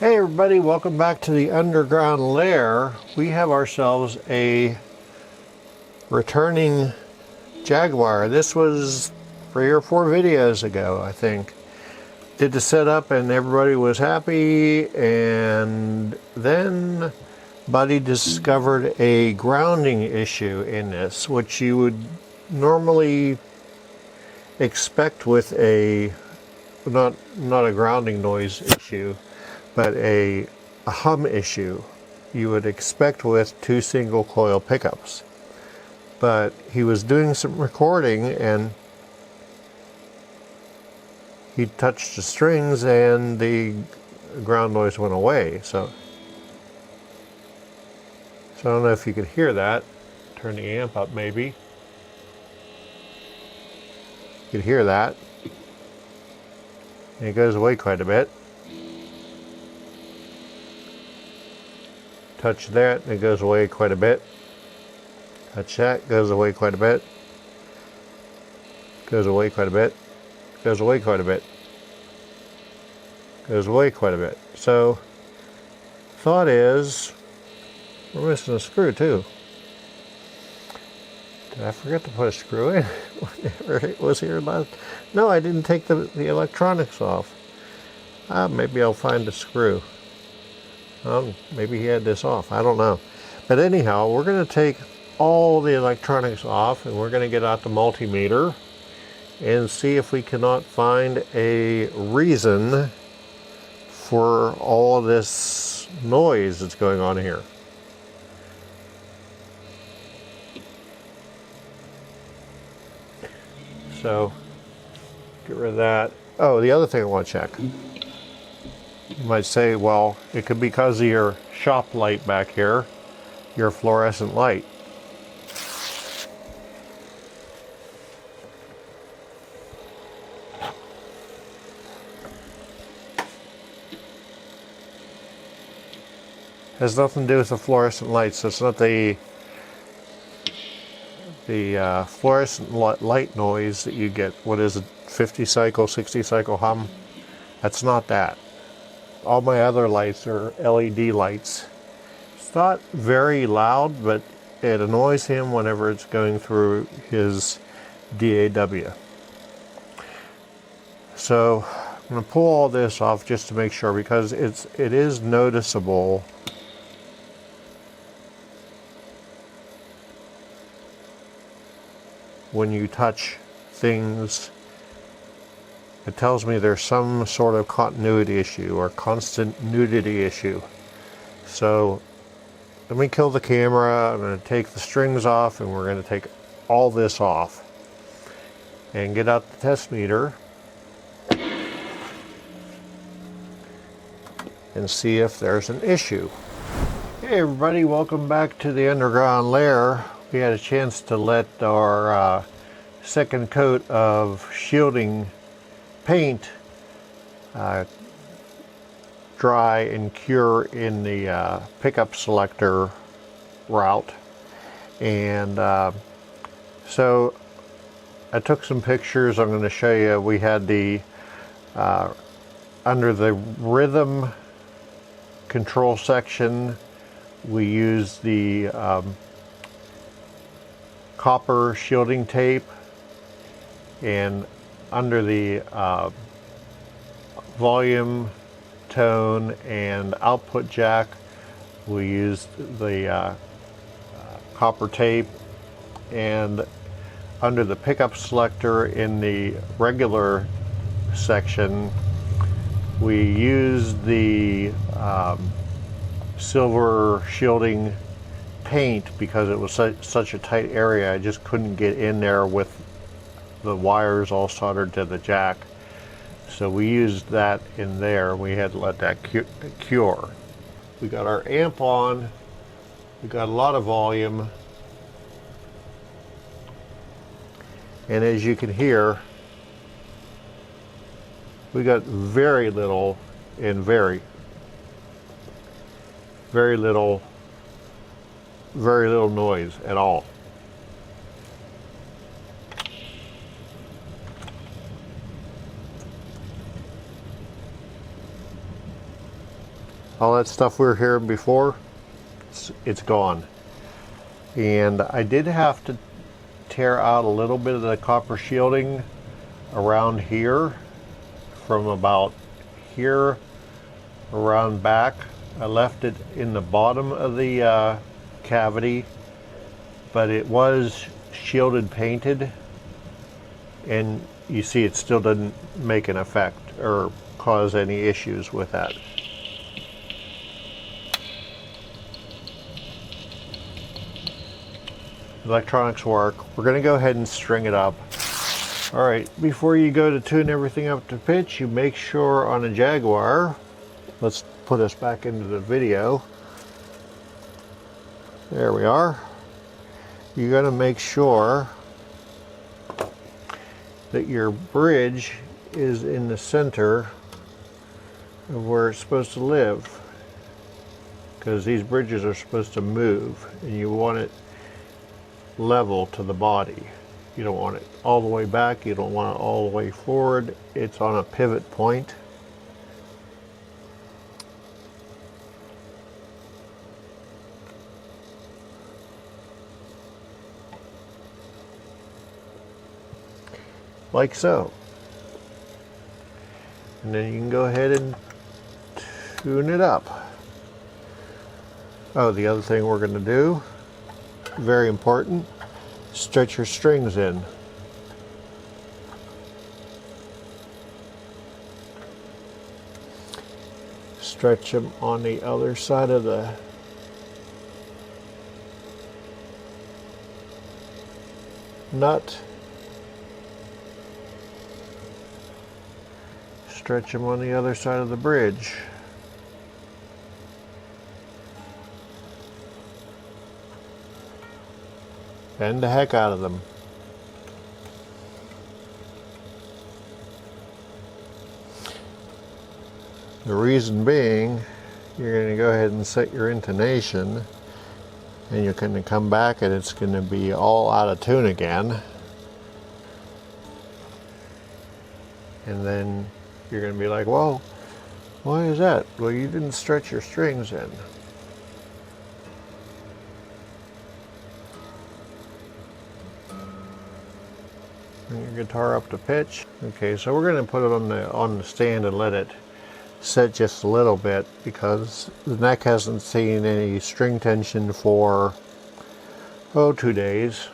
Hey everybody, welcome back to the underground lair. We have ourselves a returning Jaguar. This was 3 or 4 videos ago, I think. Did the setup and everybody was happy, and then Buddy discovered a grounding issue in this, which you would normally expect with a, not a grounding noise issue, but a hum issue you would expect with 2 single coil pickups. But he was doing some recording and he touched the strings and the ground noise went away. So I don't know if you could hear that. Turn the amp up maybe. You could hear that. And it goes away quite a bit. Touch that, and it goes away quite a bit. Touch that, goes away quite a bit. Goes away quite a bit. Goes away quite a bit. Goes away quite a bit. So, thought is, we're missing a screw too. Did I forget to put a screw in? Whenever it was here last? No, I didn't take the electronics off. Maybe I'll find a screw. Maybe he had this off, I don't know. But anyhow, we're going to take all the electronics off and we're going to get out the multimeter and see if we cannot find a reason for all of this noise that's going on here. So, get rid of that. Oh, the other thing I want to check. You might say, well, it could be because of your shop light back here, your fluorescent light. Has nothing to do with the fluorescent lights. So it's not the fluorescent light noise that you get. What is it? 50 cycle, 60 cycle hum? That's not that. All my other lights are LED lights. It's not very loud, but it annoys him whenever it's going through his DAW. So I'm going to pull all this off just to make sure, because it is noticeable when you touch things. It tells me there's some sort of continuity issue or constant nudity issue. So let me kill the camera. I'm going to take the strings off and we're going to take all this off and get out the test meter and see if there's an issue. Hey everybody, welcome back to the underground lair. We had a chance to let our second coat of shielding paint dry and cure in the pickup selector route, and so I took some pictures. I'm going to show you. We had the under the rhythm control section, we used the copper shielding tape, and under the volume, tone, and output jack, we used the copper tape, and under the pickup selector in the regular section, we used the silver shielding paint because it was such a tight area. I just couldn't get in there with the wires all soldered to the jack. So we used that in there. We had to let that cure. We got our amp on. We got a lot of volume. And as you can hear, we got very little and very little noise at all. all that stuff we were hearing before, it's gone. And I did have to tear out a little bit of the copper shielding around here, from about here around back. I left it in the bottom of the cavity, but it was shielded painted, and you see it still doesn't make an effect or cause any issues with that. Electronics work. We're going to go ahead and string it up. All right, before you go to tune everything up to pitch, you make sure on a Jaguar, let's put us back into the video. There we are. You're going to make sure that your bridge is in the center of where it's supposed to live, because these bridges are supposed to move, and you want it level to the body. You don't want it all the way back, you don't want it all the way forward. It's on a pivot point. Like so. And then you can go ahead and tune it up. Oh, the other thing we're going to do, very important, stretch your strings in. Stretch them on the other side of the nut. Stretch them on the other side of the bridge. Bend the heck out of them. The reason being, you're going to go ahead and set your intonation, and you're going to come back and it's going to be all out of tune again. And then you're going to be like, whoa, why is that? Well, you didn't stretch your strings in. Bring your guitar up to pitch. Okay, so we're going to put it on the stand and let it set just a little bit, because the neck hasn't seen any string tension for 2 days.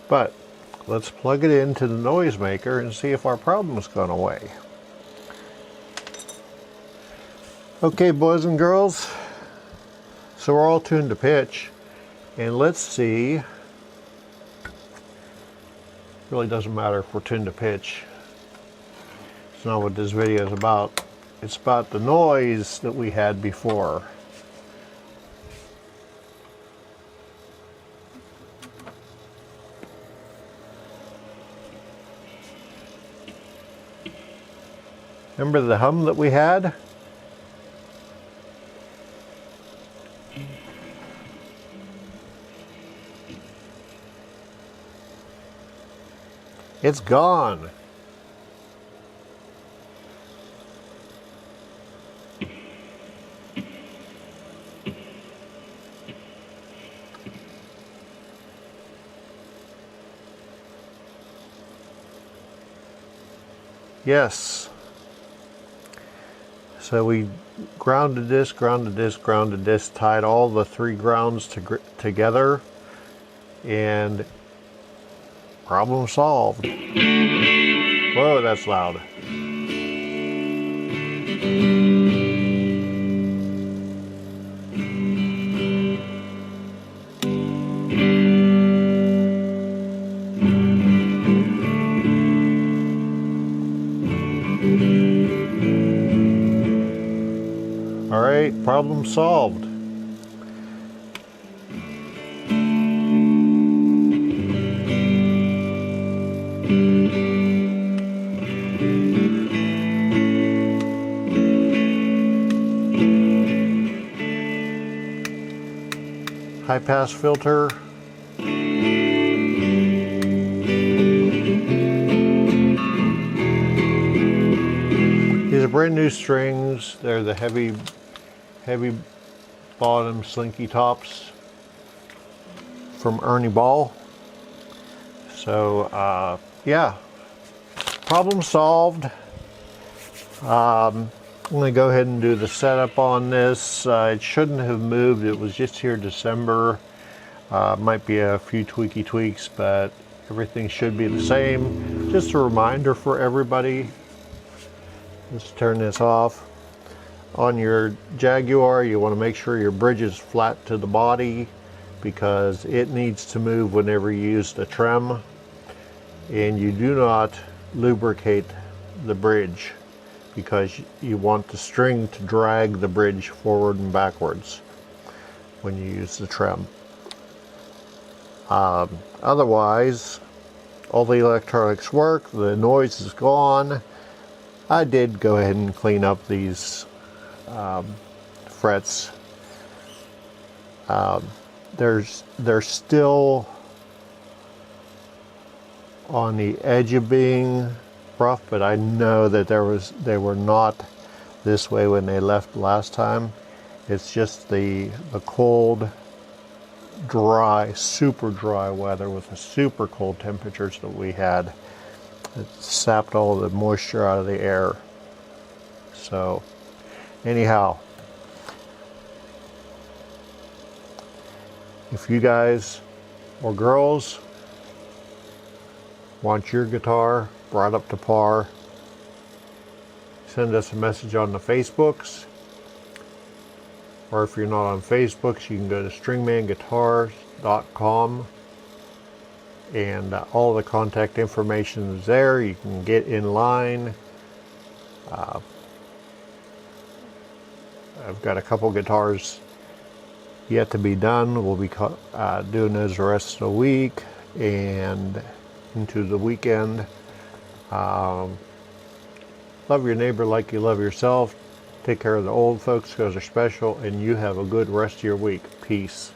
But let's plug it into the noisemaker and see if our problem's gone away. Okay, boys and girls, so we're all tuned to pitch, and let's see. Really doesn't matter if we're tuned to pitch. It's not what this video is about. It's about the noise that we had before. Remember the hum that we had? It's gone. Yes. So we grounded this, tied all the 3 grounds together, and problem solved. Whoa, that's loud. All right, problem solved. High pass filter. These are brand new strings. They're the heavy bottom slinky tops from Ernie Ball. So yeah, problem solved. I'm going to go ahead and do the setup on this. It shouldn't have moved. It was just here December. Might be a few tweaks, but everything should be the same. Just a reminder for everybody. Let's turn this off. On your Jaguar, you want to make sure your bridge is flat to the body because it needs to move whenever you use the trem. And you do not lubricate the bridge because you want the string to drag the bridge forward and backwards when you use the trem. Otherwise, all the electronics work, the noise is gone. I did go ahead and clean up these frets. They're still on the edge of being rough, but I know that they were not this way when they left last time. It's just the cold, dry, super dry weather with the super cold temperatures that we had. It sapped all the moisture out of the air. So anyhow, if you guys or girls want your guitar brought up to par, send us a message on the Facebooks. Or if you're not on Facebook, you can go to stringmanguitars.com and all the contact information is there. You can get in line. I've got a couple guitars yet to be done. We'll be doing those the rest of the week and into the weekend. Love your neighbor like you love yourself. Take care of the old folks because they're special, and you have a good rest of your week. Peace.